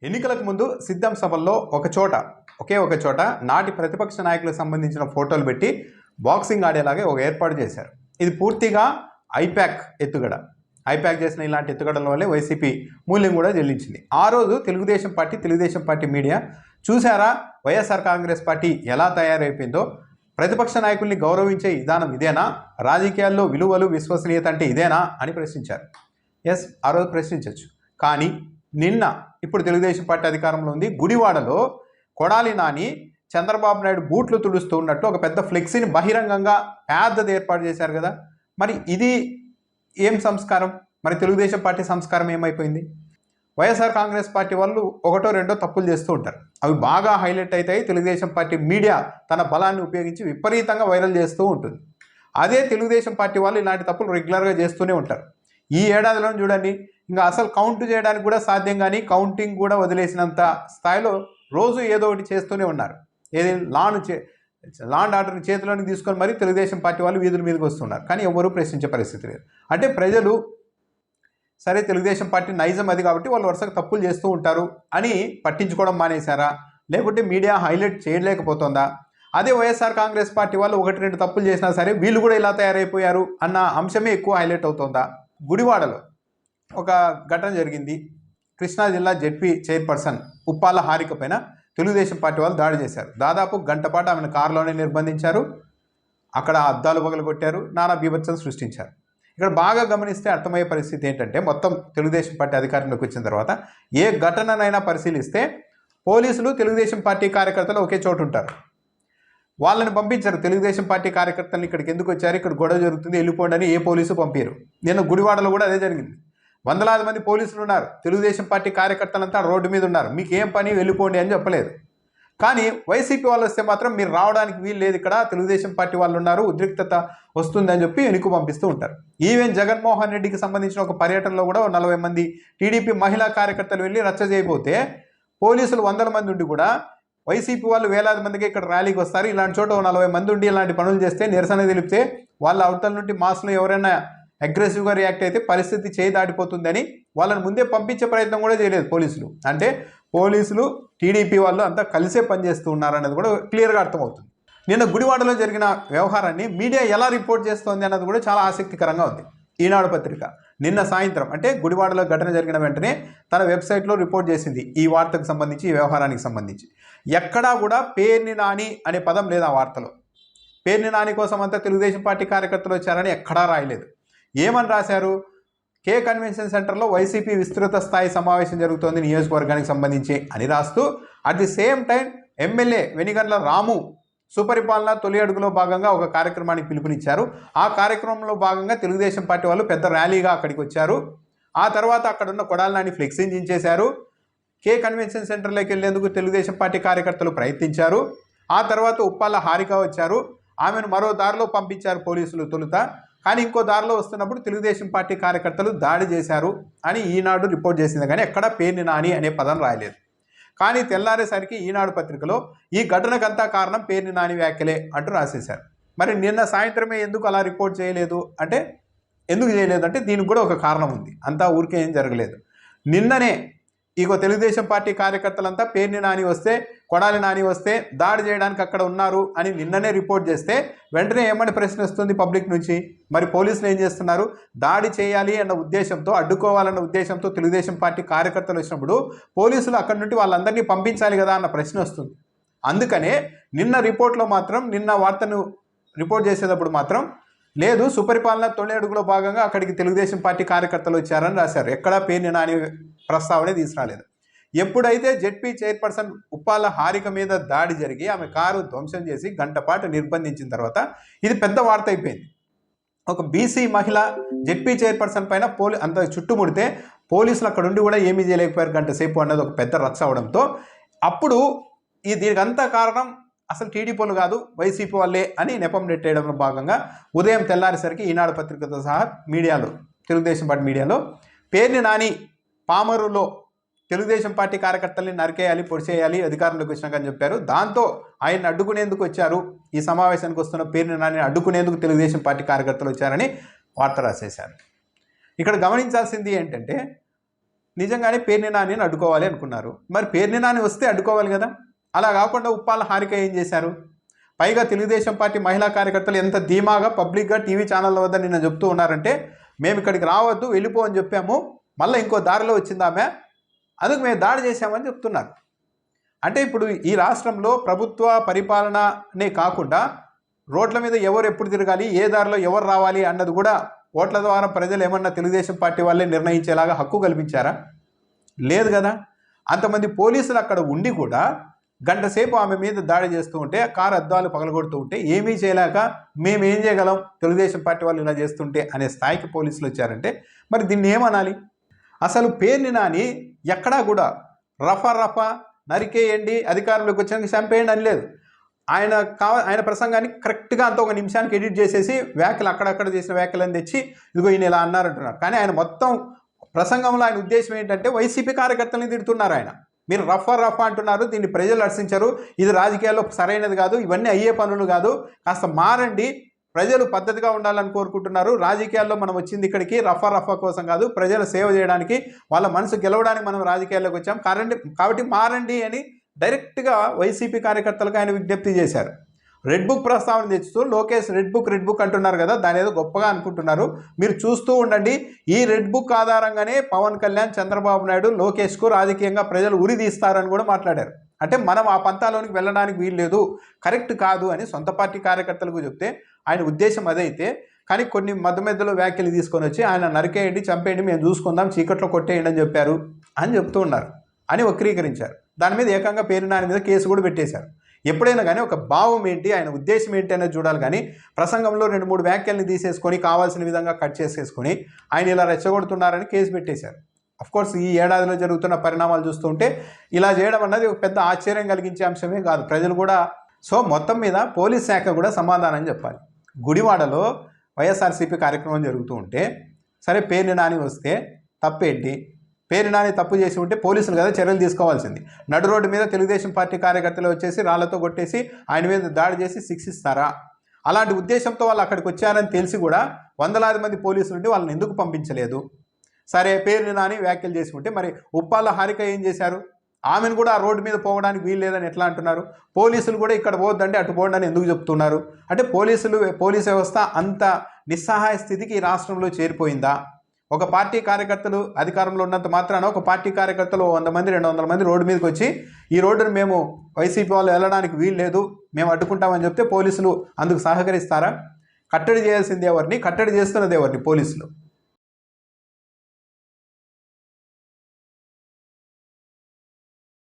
ఎన్నికలకు ముందు సిద్ధం సభల్లో ఒకే ఒక చోట నాటి ప్రతిపక్ష నాయకులకు సంబంధించిన ఫోటోలు పెట్టి బాక్సింగ్ ఆడేలాగే ఒక ఏర్పాటు చేశారు. ఇది పూర్తిగా ఐప్యాక్ ఎత్తుగడ. ఐప్యాక్ చేసిన ఇలాంటి ఎత్తుగడల వల్లే వైసీపీ మూల్యం కూడా చెల్లించింది. ఆ రోజు తెలుగుదేశం పార్టీ మీడియా చూసారా వైఎస్ఆర్ కాంగ్రెస్ పార్టీ ఎలా తయారైపోయిందో, ప్రతిపక్ష నాయకుల్ని గౌరవించే విధానం ఇదేనా, రాజకీయాల్లో విలువలు విశ్వసనీయత అంటే ఇదేనా అని ప్రశ్నించారు. ఎస్, ఆ రోజు ప్రశ్నించవచ్చు. కానీ ఇప్పుడు తెలుగుదేశం పార్టీ అధికారంలో ఉంది. గుడివాడలో కొడాలి నాని చంద్రబాబు నాయుడు బూట్లు తుడుస్తూ ఉన్నట్టు ఒక పెద్ద ఫ్లెక్సీని బహిరంగంగా పెద్దది ఏర్పాటు చేశారు కదా. మరి ఇది ఏం సంస్కారం? మరి తెలుగుదేశం పార్టీ సంస్కారం ఏమైపోయింది? వైఎస్ఆర్ కాంగ్రెస్ పార్టీ వాళ్ళు ఒకటో రెండో తప్పులు చేస్తూ ఉంటారు. అవి బాగా హైలైట్ అవుతాయి. తెలుగుదేశం పార్టీ మీడియా తన బలాన్ని ఉపయోగించి విపరీతంగా వైరల్ చేస్తూ ఉంటుంది. అదే తెలుగుదేశం పార్టీ వాళ్ళు ఇలాంటి తప్పులు రెగ్యులర్గా చేస్తూనే ఉంటారు. ఈ ఏడాదిలో చూడండి, ఇంకా అసలు కౌంట్ చేయడానికి కూడా సాధ్యం కానీ కౌంటింగ్ కూడా వదిలేసినంత స్థాయిలో రోజు ఏదో ఒకటి చేస్తూనే ఉన్నారు. ఏది లాండ్ ఆర్డర్ని చేతిలోకి తీసుకొని మరి తెలుగుదేశం పార్టీ వాళ్ళు వీధుల మీదకి వస్తున్నారు. కానీ ఎవరూ ప్రశ్నించే పరిస్థితి లేదు. అంటే ప్రజలు సరే తెలుగుదేశం పార్టీ నైజం అది కాబట్టి వాళ్ళు వరుసగా తప్పులు చేస్తూ ఉంటారు అని పట్టించుకోవడం మానేశారా, లేకుంటే మీడియా హైలైట్ చేయలేకపోతుందా? అదే వైఎస్ఆర్ కాంగ్రెస్ పార్టీ వాళ్ళు ఒకటి రెండు తప్పులు చేసినా సరే వీళ్ళు కూడా ఇలా తయారైపోయారు అన్న అంశమే ఎక్కువ హైలైట్ అవుతుందా? గుడివాడలో ఒక ఘటన జరిగింది. కృష్ణా జిల్లా జెడ్పీ చైర్పర్సన్ ఉప్పాల హారిక పైన తెలుగుదేశం పార్టీ వాళ్ళు దాడి చేశారు. దాదాపు గంట పాటు ఆమెను కారులోనే నిర్బంధించారు. అక్కడ అద్దాలు పగలగొట్టారు, నానా బీభత్సం సృష్టించారు. ఇక్కడ బాగా గమనిస్తే అర్థమయ్యే పరిస్థితి ఏంటంటే, మొత్తం తెలుగుదేశం పార్టీ అధికారంలోకి వచ్చిన తర్వాత ఏ ఘటననైనా పరిశీలిస్తే పోలీసులు తెలుగుదేశం పార్టీ కార్యకర్తలు ఒకే చోటు ఉంటారు. వాళ్ళని పంపించారు. తెలుగుదేశం పార్టీ కార్యకర్తలను ఇక్కడికి ఎందుకు వచ్చారు, ఇక్కడ గొడవ జరుగుతుంది వెళ్ళిపోండి అని ఏ పోలీసు పంపారు. నిన్న గుడివాడలో కూడా అదే జరిగింది. వందలాది మంది పోలీసులు ఉన్నారు, తెలుగుదేశం పార్టీ కార్యకర్తలంతా రోడ్డు మీద ఉన్నారు. మీకు ఏం పని, వెళ్ళిపోండి అని చెప్పలేదు. కానీ వైసీపీ వాళ్ళు వస్తే మాత్రం మీరు రావడానికి వీలు లేదు, ఇక్కడ తెలుగుదేశం పార్టీ వాళ్ళు ఉన్నారు, ఉద్రిక్తత వస్తుందని చెప్పి వెనుక పంపిస్తూ ఉంటారు. ఈవెన్ జగన్మోహన్ రెడ్డికి సంబంధించిన ఒక పర్యటనలో కూడా 40 మంది టీడీపీ మహిళా కార్యకర్తలు వెళ్ళి రచ్చ చేయబోతే పోలీసులు 100 మంది ఉండి కూడా వైసీపీ వాళ్ళు వేలాది మందికి ఇక్కడ ర్యాలీకి వస్తారు, ఇలాంటి చోట 40 మంది ఉండి ఇలాంటి పనులు చేస్తే, నిరసన తెలిపితే వాళ్ళ అవతల నుండి మాస్లో ఎవరైనా అగ్రెసివ్గా రియాక్ట్ అయితే పరిస్థితి చేయి దాటిపోతుందని వాళ్ళని ముందే పంపించే ప్రయత్నం కూడా చేయలేదు పోలీసులు. అంటే పోలీసులు టీడీపీ వాళ్ళు అంతా కలిసే పనిచేస్తూ ఉన్నారనేది కూడా క్లియర్గా అర్థమవుతుంది. నిన్న గుడివాడలో జరిగిన వ్యవహారాన్ని మీడియా ఎలా రిపోర్ట్ చేస్తోంది అన్నది కూడా చాలా ఆసక్తికరంగా ఉంది. ఈనాడు పత్రిక నిన్న సాయంత్రం, అంటే గుడివాడలో ఘటన జరిగిన వెంటనే తన వెబ్సైట్లో రిపోర్ట్ చేసింది ఈ వార్తకు సంబంధించి, ఈ వ్యవహారానికి సంబంధించి. ఎక్కడా కూడా పేర్ని నాని అనే పదం లేదు ఆ వార్తలో. పేర్ని నాని కోసం అంతా తెలుగుదేశం పార్టీ కార్యకర్తలు వచ్చారని ఎక్కడా రాయలేదు. ఏమని రాశారు? కే కన్వెన్షన్ సెంటర్లో వైసీపీ విస్తృత స్థాయి సమావేశం జరుగుతోంది నియోజకవర్గానికి సంబంధించి అని రాస్తూ, at the same time MLA Venigandla Ramu సుపరిపాలన తొలి అడుగులో భాగంగా ఒక కార్యక్రమానికి పిలుపునిచ్చారు. ఆ కార్యక్రమంలో భాగంగా తెలుగుదేశం పార్టీ వాళ్ళు పెద్ద ర్యాలీగా అక్కడికి వచ్చారు. ఆ తర్వాత అక్కడున్న కొడాలి నాని ఫ్లెక్సీని దించేశారు. కే కన్వెన్షన్ సెంటర్లోకి వెళ్లేందుకు తెలుగుదేశం పార్టీ కార్యకర్తలు ప్రయత్నించారు. ఆ తర్వాత ఉప్పాల హారిక వచ్చారు, ఆమెను మరో దారిలో పంపించారు పోలీసులు తొలుత. కానీ ఇంకో దారిలో వస్తున్నప్పుడు తెలుగుదేశం పార్టీ కార్యకర్తలు దాడి చేశారు అని ఈనాడు రిపోర్ట్ చేసింది. కానీ ఎక్కడా పేర్ని నాని అనే పదం రాయలేదు. కానీ తెల్లారేసరికి ఈనాడు పత్రికలో ఈ ఘటనకంతా కారణం పేర్ని నాని వ్యాఖ్యలే అంటూ రాసేశారు. మరి నిన్న సాయంత్రమే ఎందుకు అలా రిపోర్ట్ చేయలేదు అంటే, ఎందుకు చేయలేదు అంటే దీనికి కూడా ఒక కారణం ఉంది. అంతా ఊరికే ఏం జరగలేదు. నిన్ననే ఇగో తెలుగుదేశం పార్టీ కార్యకర్తలంతా పేర్ని నాని వస్తే, కొడాలి నాని వస్తే దాడి చేయడానికి అక్కడ ఉన్నారు అని నిన్ననే రిపోర్ట్ చేస్తే వెంటనే ఏమని ప్రశ్న వస్తుంది పబ్లిక్ నుంచి? మరి పోలీసులు ఏం చేస్తున్నారు? దాడి చేయాలి అన్న ఉద్దేశంతో, అడ్డుకోవాలన్న ఉద్దేశంతో తెలుగుదేశం పార్టీ కార్యకర్తలు వచ్చినప్పుడు పోలీసులు అక్కడి నుండి వాళ్ళందరినీ పంపించాలి కదా అన్న ప్రశ్న వస్తుంది. అందుకనే నిన్న రిపోర్ట్లో మాత్రం, నిన్న వార్తను రిపోర్ట్ చేసేటప్పుడు మాత్రం లేదు, సుపరిపాలన తొలి అడుగులో భాగంగా అక్కడికి తెలుగుదేశం పార్టీ కార్యకర్తలు వచ్చారని రాశారు. ఎక్కడా పేర్ని నాని ప్రస్తావనే తీసుకురాలేదు. ఎప్పుడైతే జెడ్పీ చైర్పర్సన్ ఉప్పాల హారిక మీద దాడి జరిగి ఆమె కారు ధ్వంసం చేసి గంట పాటు నిర్బంధించిన తర్వాత ఇది పెద్ద వార్త అయిపోయింది. ఒక బీసీ మహిళ జెడ్పీ చైర్పర్సన్ పైన అంత చుట్టుముడితే పోలీసులు అక్కడ ఉండి కూడా ఏమీ చేయలేకపోయారు గంట సేపు అన్నది ఒక పెద్ద రచ్చ అవడంతో అప్పుడు దీనికి అంతా కారణం అసలు టీడీపీలు కాదు వైసీపీ వాళ్ళే అని నెపం నెట్టేయడంలో భాగంగా ఉదయం తెల్లారేసరికి ఈనాడు పత్రికతో సహా మీడియాలో, తెలుగుదేశం పార్టీ మీడియాలో పేర్ని నాని పామరులో తెలుగుదేశం పార్టీ కార్యకర్తల్ని నరికేయాలి, పొడిచేయాలి అధికారంలోకి వచ్చినాక అని చెప్పారు. దాంతో ఆయన అడ్డుకునేందుకు వచ్చారు, ఈ సమావేశానికి వస్తున్న పేర్ని నాని అడ్డుకునేందుకు తెలుగుదేశం పార్టీ కార్యకర్తలు వచ్చారని వార్త రాసేశారు. ఇక్కడ గమనించాల్సింది ఏంటంటే, నిజంగానే పేర్ని నానిని అడ్డుకోవాలి అనుకున్నారు. మరి పేర్ని నాని వస్తే అడ్డుకోవాలి కదా. అలా కాకుండా ఉప్పాల హారిక ఏం చేశారు? పైగా తెలుగుదేశం పార్టీ మహిళా కార్యకర్తలు ఎంత ధీమాగా పబ్లిక్గా టీవీ ఛానళ్ళ వద్ద నిన్న చెప్తూ ఉన్నారంటే, మేము ఇక్కడికి రావద్దు, వెళ్ళిపో అని చెప్పాము, మళ్ళీ ఇంకో దారిలో వచ్చింది ఆమె, అందుకు మేము దాడి చేశామని చెప్తున్నారు. అంటే ఇప్పుడు ఈ రాష్ట్రంలో ప్రభుత్వ పరిపాలననే కాకుండా రోడ్ల మీద ఎవరు ఎప్పుడు తిరగాలి, ఏ దారిలో ఎవరు రావాలి అన్నది కూడా ఓట్ల ద్వారా ప్రజలు ఏమన్నా తెలుగుదేశం పార్టీ వాళ్ళే నిర్ణయించేలాగా హక్కు కల్పించారా? లేదు కదా. అంతమంది పోలీసులు అక్కడ ఉండి కూడా గంట సేపు ఆమె మీద దాడి చేస్తూ ఉంటే, కారు అద్దాలు పగలగొడుతూ ఉంటే ఏమీ చేయలేక మేమేం చేయగలం తెలుగుదేశం పార్టీ వాళ్ళు ఇలా చేస్తుంటే అనే స్థాయికి పోలీసులు వచ్చారంటే మరి దీన్ని ఏమనాలి? అసలు పేర్ని నాని ఎక్కడా కూడా రఫా నరికేయండి, అధికారంలోకి వచ్చాక చంపేయండి అని లేదు. ఆయన ప్రసంగాన్ని కరెక్ట్గా అంత ఒక నిమిషానికి ఎడిట్ చేసేసి వ్యాఖ్యలు అక్కడక్కడ చేసిన వ్యాఖ్యలను తెచ్చి ఇదిగో ఈయన ఇలా అన్నారంటున్నారు. కానీ ఆయన మొత్తం ప్రసంగంలో ఆయన ఉద్దేశం ఏంటంటే వైసీపీ కార్యకర్తల్ని తిడుతున్నారు. ఆయన మీరు రఫా అంటున్నారు, దీన్ని ప్రజలు హర్షించరు, ఇది రాజకీయాల్లో సరైనది కాదు, ఇవన్నీ అయ్యే పనులు కాదు, కాస్త మారండి, ప్రజలు పద్ధతిగా ఉండాలని కోరుకుంటున్నారు, రాజకీయాల్లో మనం వచ్చింది ఇక్కడికి రఫా కోసం కాదు, ప్రజల సేవ చేయడానికి, వాళ్ళ మనసు గెలవడానికి మనం రాజకీయాల్లోకి వచ్చాం కాబట్టి మారండి అని డైరెక్ట్గా వైసీపీ కార్యకర్తలకు ఆయన విజ్ఞప్తి చేశారు. రెడ్ బుక్ ప్రస్తావన తెచ్చుతూ లోకేష్ రెడ్ బుక్ అంటున్నారు కదా, దాని ఏదో గొప్పగా అనుకుంటున్నారు, మీరు చూస్తూ ఉండండి, ఈ రెడ్ బుక్ ఆధారంగానే పవన్ కళ్యాణ్, చంద్రబాబు నాయుడు, లోకేష్కు రాజకీయంగా ప్రజలు ఉరి తీస్తారని కూడా మాట్లాడారు. అంటే మనం ఆ పంతాలోనికి వెళ్ళడానికి వీల్లేదు, కరెక్ట్ కాదు అని సొంత పార్టీ కార్యకర్తలకు చెప్తే ఆయన ఉద్దేశం అదైతే, కానీ కొన్ని మధ్యలో వ్యాఖ్యలు తీసుకొని వచ్చి ఆయన నరికేయండి, చంపేయండి, మేము చూసుకుందాం, చీకట్లో కొట్టేయండి అని చెప్పారు అని చెప్తూ ఉన్నారు అని వక్రీకరించారు. దాని మీద ఏకంగా పేర్ని నాని మీద కేసు కూడా పెట్టేశారు. ఎప్పుడైనా కానీ ఒక భావం ఏంటి, ఆయన ఉద్దేశం ఏంటి అనేది చూడాలి. కానీ ప్రసంగంలో 2-3 వ్యాఖ్యల్ని తీసేసుకొని కావాల్సిన విధంగా కట్ చేసేసుకొని ఆయన ఇలా రెచ్చగొడుతున్నారని కేసు పెట్టేశారు. అఫ్కోర్స్ ఈ ఏడాదిలో జరుగుతున్న పరిణామాలు చూస్తుంటే ఇలా చేయడం అన్నది ఒక పెద్ద ఆశ్చర్యం కలిగించే అంశమే కాదు, ప్రజలు కూడా. సో మొత్తం మీద పోలీస్ శాఖ కూడా సమాధానం చెప్పాలి. గుడివాడలో వైఎస్ఆర్సీపీ కార్యక్రమం జరుగుతూ ఉంటే సరే పేర్ని నాని వస్తే తప్పేంటి? పేర్ని నాని తప్పు చేసి ఉంటే పోలీసులు కదా చర్యలు తీసుకోవాల్సింది. నడు రోడ్డు మీద తెలుగుదేశం పార్టీ కార్యకర్తలు వచ్చేసి రాళ్లతో కొట్టేసి ఆయన మీద దాడి చేసి శిక్షిస్తారా? అలాంటి ఉద్దేశంతో వాళ్ళు అక్కడికి వచ్చారని తెలిసి కూడా వందలాది మంది పోలీసులు ఉండి వాళ్ళని ఎందుకు పంపించలేదు? సరే పేర్ని నాని వ్యాఖ్యలు చేసి ఉంటే మరి ఉప్పాల హారిక ఏం చేశారు? ఆమెను కూడా ఆ రోడ్డు మీద పోవడానికి వీలు లేదని ఎట్లా అంటున్నారు? పోలీసులు కూడా ఇక్కడ పోవద్దంటే అటు పోండి అని ఎందుకు చెప్తున్నారు? అంటే పోలీస్ వ్యవస్థ అంత నిస్సహాయ స్థితికి ఈ రాష్ట్రంలో చేరిపోయిందా? ఒక పార్టీ కార్యకర్తలు అధికారంలో ఉన్నంత మాత్రాన ఒక పార్టీ కార్యకర్తలు 100 మంది 200 మంది రోడ్డు మీదకి వచ్చి ఈ రోడ్డును మేము వైసీపీ వాళ్ళు వెళ్ళడానికి వీలు లేదు, మేము అడ్డుకుంటామని చెప్తే పోలీసులు అందుకు సహకరిస్తారా? కట్టడి చేయాల్సింది ఎవరిని? కట్టడి చేస్తున్నది ఎవరిని? పోలీసులు.